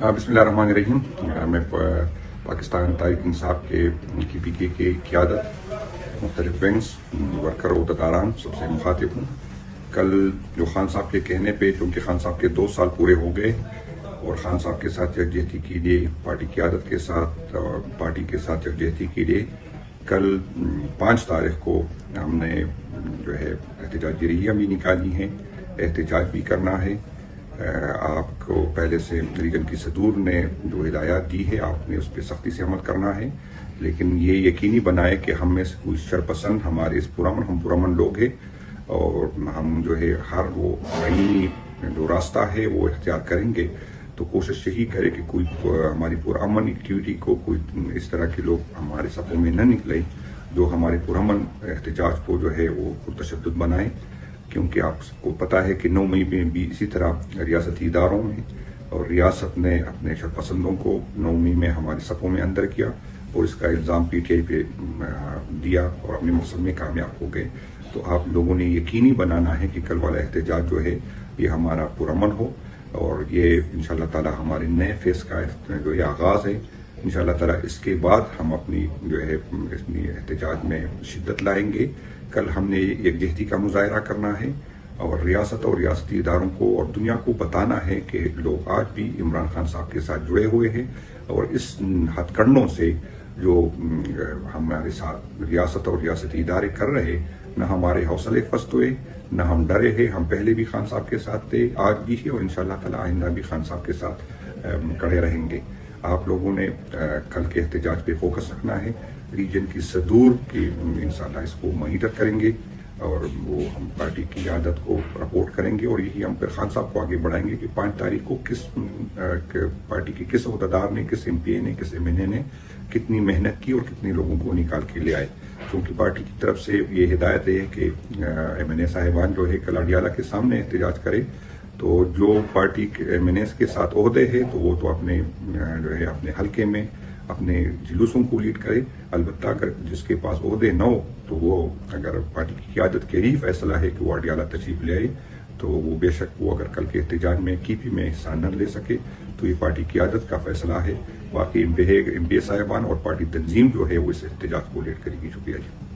بسم اللہ الرحمن الرحیم۔ میں پاکستان تحریک انصاف کے پی کے کی قیادت، مختلف ونگز، ورکر عہدیداران سب سے مخاطب ہوں۔ کل جو خان صاحب کے کہنے پہ، چونکہ خان صاحب کے 2 سال پورے ہو گئے اور خان صاحب کے ساتھ یکجہتی کے لیے، پارٹی قیادت کے ساتھ پارٹی کے ساتھ یکجہتی کے لیے کل 5 تاریخ کو ہم نے جو ہے احتجاجی ریلیاں بھی نکالی ہیں، احتجاج بھی کرنا ہے۔ آپ کو پہلے سے ریجن کی صدور نے جو ہدایات دی ہے، آپ نے اس پہ سختی سے عمل کرنا ہے، لیکن یہ یقینی بنائے کہ ہم میں سے کوئی شرپسند، ہمارے اس ہم پرامن لوگ ہیں اور ہم جو ہے ہر وہ آئینی جو راستہ ہے وہ اختیار کریں گے۔ تو کوشش یہی کرے کہ کوئی ہماری پرامن ایکٹیویٹی کو کوئی اس طرح کے لوگ ہمارے صفوں میں نہ نکلیں جو ہمارے پرامن احتجاج کو جو ہے وہ پرتشدد بنائیں، کیونکہ آپ کو پتہ ہے کہ 9 مئی میں بھی اسی طرح ریاستی اداروں میں اور ریاست نے اپنے شرپسندوں کو 9 مئی میں ہمارے صفوں میں اندر کیا اور اس کا الزام پی ٹی آئی پہ دیا اور اپنے مقصد میں کامیاب ہو گئے۔ تو آپ لوگوں نے یقینی بنانا ہے کہ کل والا احتجاج جو ہے یہ ہمارا پرامن ہو، اور یہ انشاءاللہ تعالی ہمارے نئے فیز کا جو یہ آغاز ہے۔ انشاءاللہ تعالی اس کے بعد ہم اپنی جو ہے اپنی احتجاج میں شدت لائیں گے۔ کل ہم نے یکجہتی کا مظاہرہ کرنا ہے اور ریاست اور ریاستی اداروں کو اور دنیا کو بتانا ہے کہ لوگ آج بھی عمران خان صاحب کے ساتھ جڑے ہوئے ہیں، اور اس ہتھ کنڈوں سے جو ہمارے ساتھ ریاست اور ریاستی ادارے کر رہے، نہ ہمارے حوصلے پست ہوئے، نہ ہم ڈرے ہیں۔ ہم پہلے بھی خان صاحب کے ساتھ تھے، آج بھی ہے، اور انشاءاللہ تعالی آئندہ بھی خان صاحب کے ساتھ کڑے رہیں گے۔ آپ لوگوں نے کل کے احتجاج پہ فوکس رکھنا ہے۔ ریجن کی صدور کی انشاءاللہ اس کو مانیٹر کریں گے اور وہ ہم پارٹی کی قیادت کو رپورٹ کریں گے، اور یہی ہم پھر خان صاحب کو آگے بڑھائیں گے کہ 5 تاریخ کو کس پارٹی کے کس عہدیدار نے، کس ایم پی اے نے، کس ایم این اے نے کتنی محنت کی اور کتنے لوگوں کو نکال کے لے آئے۔ کیونکہ پارٹی کی طرف سے یہ ہدایت ہے کہ ایم این اے صاحبان جو ہے کل اڈیالہ کے سامنے احتجاج کرے، تو جو پارٹی کے ایم این اے کے ساتھ عہدے ہیں تو وہ تو اپنے جو ہے اپنے حلقے میں اپنے جلوسوں کو لیڈ کرے۔ البتہ اگر جس کے پاس عہدے نہ ہو تو وہ اگر پارٹی کی قیادت کے ہی فیصلہ ہے کہ وہ اڈیالہ تشریف لے آئے، تو وہ بے شک وہ اگر کل کے احتجاج میں کیپی میں حصہ نہ لے سکے تو یہ پارٹی قیادت کا فیصلہ ہے۔ باقی ایم پی اے صاحبان اور پارٹی تنظیم جو ہے وہ اس احتجاج کو لیڈ کرے گی۔ شکریہ جی۔